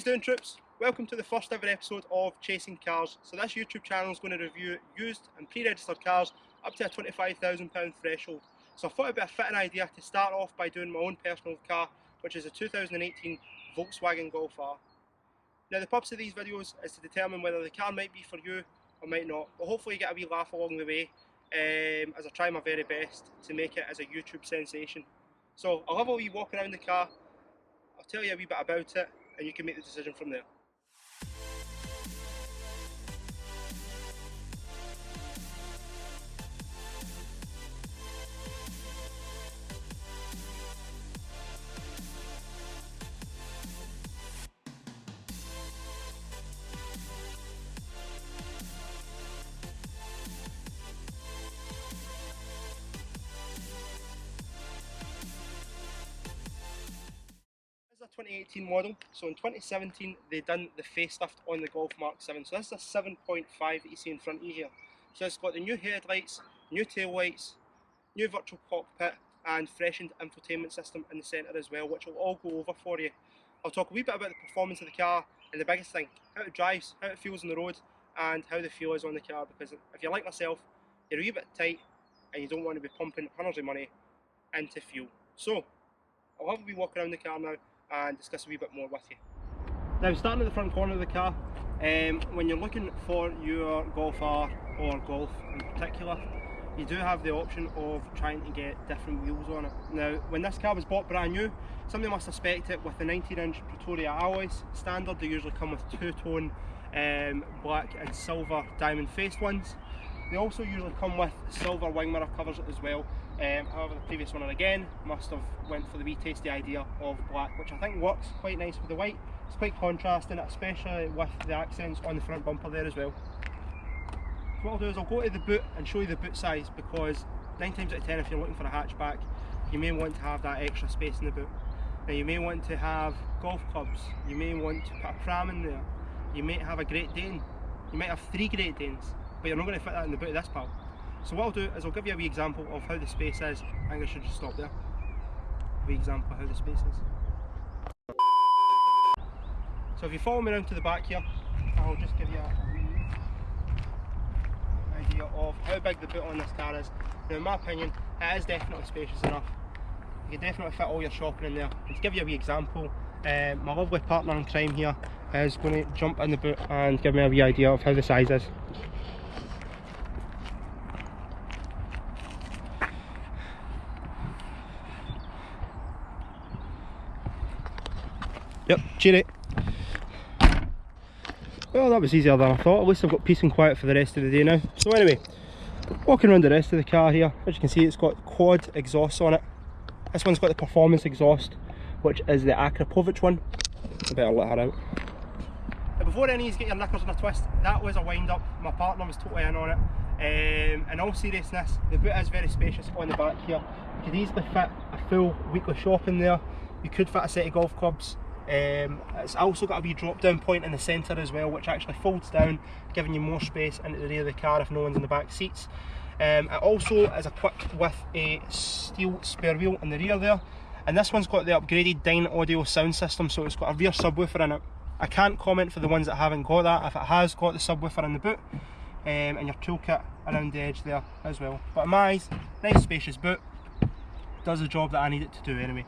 How you doing, troops? Welcome to the first ever episode of Chasing Cars. So this YouTube channel is going to review used and pre-registered cars up to a £25,000 threshold. So I thought it'd be a fitting idea to start off by doing my own personal car, which is a 2018 Volkswagen Golf R. Now the purpose of these videos is to determine whether the car might be for you or might not, but hopefully you get a wee laugh along the way as I try my very best to make it as a YouTube sensation. So I'll have a wee walk around the car, I'll tell you a wee bit about it, and you can make the decision from there. This is a 2018 model, so in 2017 they done the facelift on the Golf Mark 7. So this is a 7.5 that you see in front of you here. So it's got the new headlights, new tail lights, new virtual cockpit and freshened infotainment system in the centre as well, which will all go over for you. I'll talk a wee bit about the performance of the car and the biggest thing, how it drives, how it feels on the road and how the fuel is on the car, because if you're like myself, you're a wee bit tight and you don't want to be pumping hundreds of money into fuel. So I'll have a wee walk around the car now and discuss a wee bit more with you. Now, starting at the front corner of the car, when you're looking for your Golf R or Golf in particular, you do have the option of trying to get different wheels on it. Now, when this car was bought brand new, somebody must have spec'd it with the 19-inch Pretoria alloys. Standard, they usually come with two-tone black and silver diamond-faced ones. They also usually come with silver wing mirror covers as well. However, the previous owner again must have went for the wee tasty idea of black, which I think works quite nice with the white. It's quite contrasting, especially with the accents on the front bumper there as well. So what I'll do is I'll go to the boot and show you the boot size, because 9 times out of 10 if you're looking for a hatchback, you may want to have that extra space in the boot. Now you may want to have golf clubs, you may want to put a pram in there, you may have a Great Dane, you might have 3 Great Danes, but you're not going to fit that in the boot of this pal. So what I'll do is I'll give you a wee example of how the space is. I think I should just stop there. A wee example of how the space is. So if you follow me around to the back here, I'll just give you a wee idea of how big the boot on this car is. Now in my opinion, it is definitely spacious enough. You can definitely fit all your shopping in there. And to give you a wee example, my lovely partner in crime here is going to jump in the boot and give me a wee idea of how the size is. Yep, cheery. Well, that was easier than I thought. At least I've got peace and quiet for the rest of the day now. So anyway, walking around the rest of the car here, as you can see, it's got quad exhausts on it. This one's got the performance exhaust, which is the Akrapovic one. I better let her out. Now, before any of you get your knickers in a twist, that was a wind up. My partner was totally in on it. In all seriousness, the boot is very spacious on the back here. You could easily fit a full weekly shop in there. You could fit a set of golf clubs. It's also got a wee drop down point in the centre as well, which actually folds down, giving you more space into the rear of the car if no one's in the back seats. It also is equipped with a steel spare wheel in the rear there, and this one's got the upgraded Dyne audio sound system, so it's got a rear subwoofer in it. I can't comment for the ones that haven't got that, if it has got the subwoofer in the boot, and your toolkit around the edge there as well. But in my eyes, nice spacious boot, does the job that I need it to do anyway.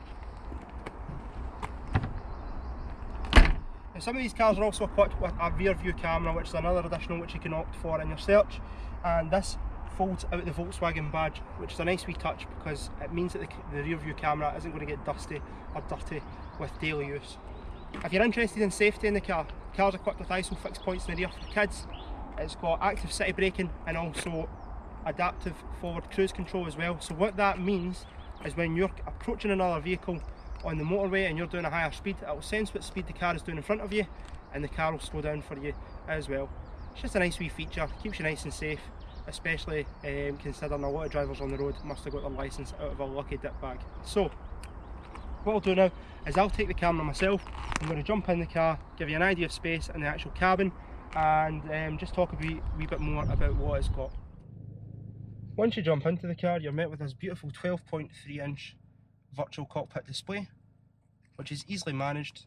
Now, some of these cars are also equipped with a rear view camera, which is another additional which you can opt for in your search, and this folds out the Volkswagen badge, which is a nice wee touch because it means that the rear view camera isn't going to get dusty or dirty with daily use. If you're interested in safety in the car, the car's equipped with ISO fixed points in the rear for kids. It's got active city braking and also adaptive forward cruise control as well. So what that means is when you're approaching another vehicle on the motorway and you're doing a higher speed, it will sense what speed the car is doing in front of you and the car will slow down for you as well. It's just a nice wee feature, keeps you nice and safe, especially considering a lot of drivers on the road must have got their licence out of a lucky dip bag. So what I'll do now is I'll take the camera myself. I'm going to jump in the car, give you an idea of space in the actual cabin, and just talk a wee bit more about what it's got. Once you jump into the car, you're met with this beautiful 12.3 inch virtual cockpit display, which is easily managed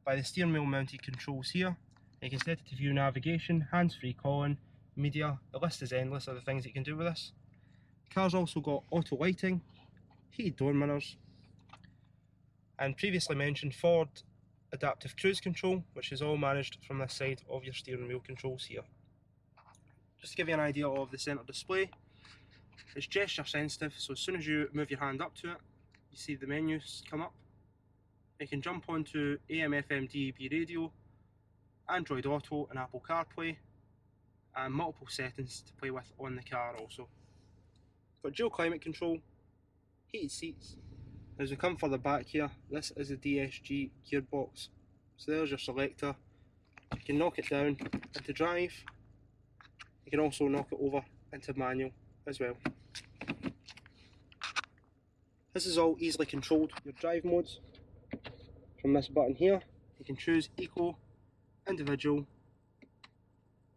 by the steering wheel mounted controls here. You can set it to view navigation, hands-free calling, media. The list is endless of the things that you can do with this. The car's also got auto lighting, heated door mirrors, and previously mentioned forward adaptive cruise control, which is all managed from this side of your steering wheel controls here. Just to give you an idea of the centre display, it's gesture sensitive, so as soon as you move your hand up to it, you see the menus come up. You can jump onto AM, FM, DAB radio, Android Auto and Apple CarPlay, and multiple settings to play with on the car also. It's got dual climate control, heated seats. As we come further back here, this is the DSG gearbox. So there's your selector. You can knock it down into drive. You can also knock it over into manual as well. This is all easily controlled. Your drive modes from this button here. You can choose eco, individual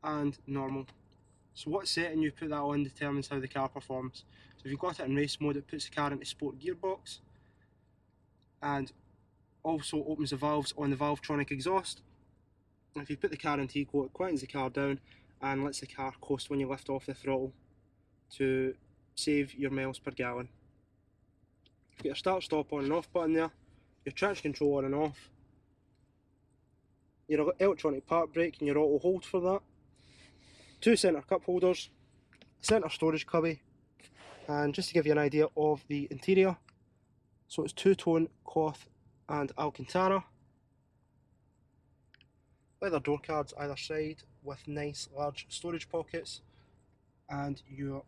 and normal. So what setting you put that on determines how the car performs. So if you've got it in race mode, it puts the car into sport gearbox and also opens the valves on the Valvetronic exhaust. And if you put the car into eco, it quietens the car down and lets the car coast when you lift off the throttle to save your miles per gallon. You've got your start stop on and off button there, your traction control on and off, your electronic park brake and your auto hold for that, two centre cup holders, centre storage cubby, and just to give you an idea of the interior, so it's two-tone cloth and Alcantara, leather door cards either side with nice large storage pockets, and your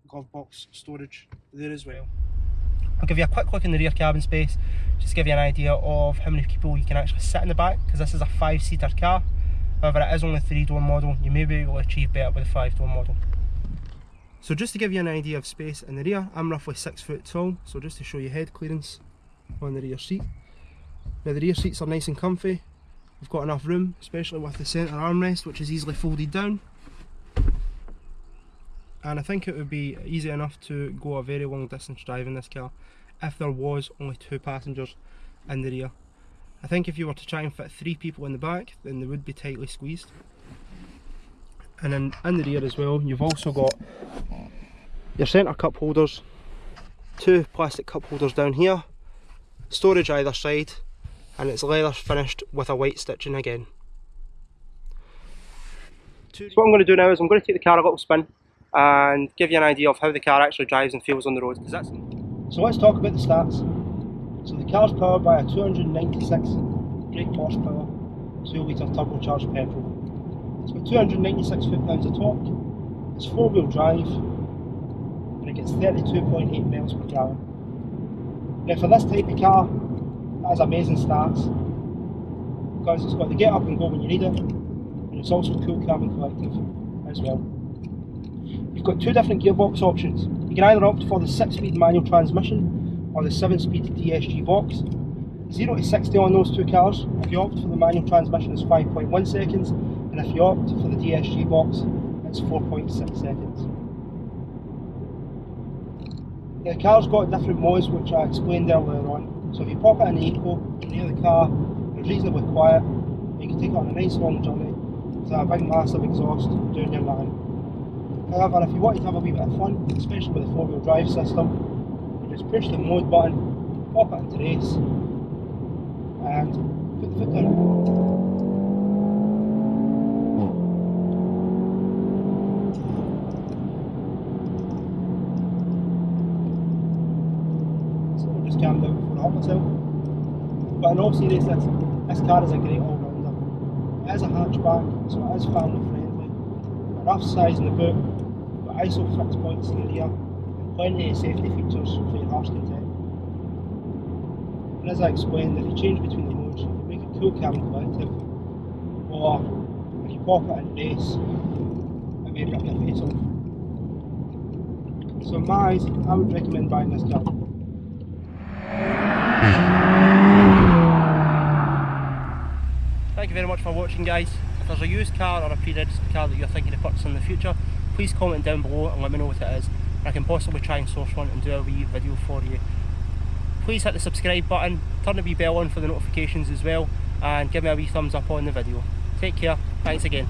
glove box storage there as well. I'll give you a quick look in the rear cabin space, just to give you an idea of how many people you can actually sit in the back, because this is a 5-seater car. However, it is only a 3-door model. You may be able to achieve better with a 5-door model. So just to give you an idea of space in the rear, I'm roughly 6 foot tall, so just to show you head clearance on the rear seat. Now the rear seats are nice and comfy. We've got enough room, especially with the centre armrest, which is easily folded down. And I think it would be easy enough to go a very long distance drive in this car if there was only 2 passengers in the rear. I think if you were to try and fit 3 people in the back, then they would be tightly squeezed. And then in the rear as well, you've also got your centre cup holders, 2 plastic cup holders down here, storage either side, and it's leather finished with a white stitching again. So what I'm going to do now is I'm going to take the car a little spin and give you an idea of how the car actually drives and feels on the road. So let's talk about the stats. So the car's powered by a 296 brake horsepower 2-litre turbocharged petrol. It's got 296 foot-pounds of torque, it's 4-wheel drive, and it gets 32.8 miles per gallon. Now for this type of car, that has amazing stats, because it's got the get up and go when you need it, and it's also cool, calm and collective as well. You've got 2 different gearbox options. You can either opt for the 6-speed manual transmission or the 7-speed DSG box. 0 to 60 on those 2 cars. If you opt for the manual transmission, it's 5.1 seconds, and if you opt for the DSG box, it's 4.6 seconds. The car's got different modes, which I explained earlier on. So if you pop it in eco, near the car, it's reasonably quiet. You can take it on a nice long journey without a big massive exhaust doing your line. However, if you wanted to have a wee bit of fun, especially with the 4-wheel drive system, you just push the mode button, pop it into race, and put the foot down. So I'll just calm down before I hurt myself. But in all seriousness, this car is a great all-rounder. It is a hatchback, so it is family friendly. A rough size in the boot, ISO fixed points in the rear, and plenty of safety features for your heart's content. And as I explained, if you change between the modes, you can make it cool, calm and collective, or if you pop it in race, it may rip your face off. So in my eyes, I would recommend buying this car. Thank you very much for watching, guys. If there's a used car or a pre-registered car that you're thinking of purchasing in the future, please comment down below and let me know what it is, and I can possibly try and source one and do a wee video for you. Please hit the subscribe button, turn the wee bell on for the notifications as well, and give me a wee thumbs up on the video. Take care, thanks again.